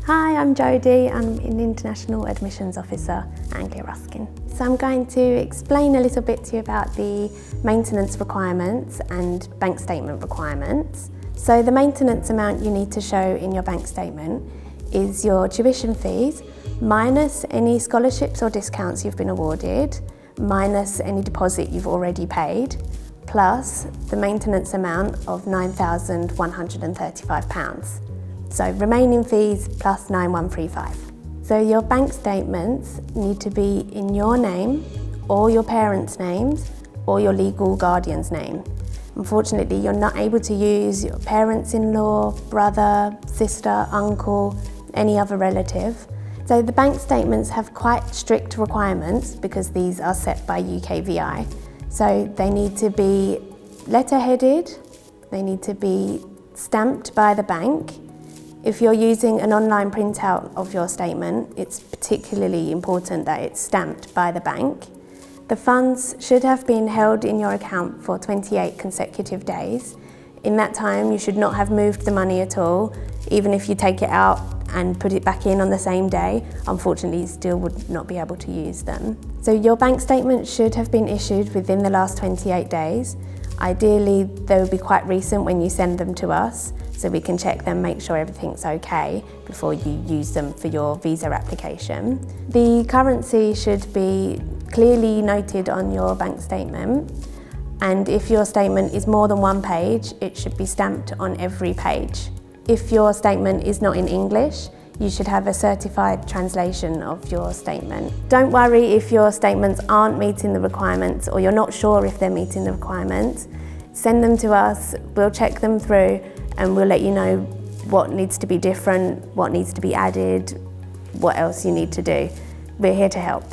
Hi, I'm Jodie. I'm an International Admissions Officer at Anglia Ruskin. So I'm going to explain a little bit to you about the maintenance requirements and bank statement requirements. So the maintenance amount you need to show in your bank statement is your tuition fees, minus any scholarships or discounts you've been awarded, minus any deposit you've already paid, plus the maintenance amount of £9,135. So remaining fees plus 9,135. So your bank statements need to be in your name, or your parents' names, or your legal guardian's name. Unfortunately, you're not able to use your parents-in-law, brother, sister, uncle, any other relative. So the bank statements have quite strict requirements because these are set by UKVI. So they need to be letter-headed, they need to be stamped by the bank. If you're using an online printout of your statement, it's particularly important that it's stamped by the bank. The funds should have been held in your account for 28 consecutive days. In that time, you should not have moved the money at all. Even if you take it out and put it back in on the same day, unfortunately you still would not be able to use them. So your bank statement should have been issued within the last 28 days. Ideally, they will be quite recent when you send them to us, so we can check them, make sure everything's okay before you use them for your visa application. The currency should be clearly noted on your bank statement, and if your statement is more than one page, it should be stamped on every page. If your statement is not in English, you should have a certified translation of your statement. Don't worry if your statements aren't meeting the requirements or you're not sure if they're meeting the requirements. Send them to us, we'll check them through and we'll let you know what needs to be different, what needs to be added, what else you need to do. We're here to help.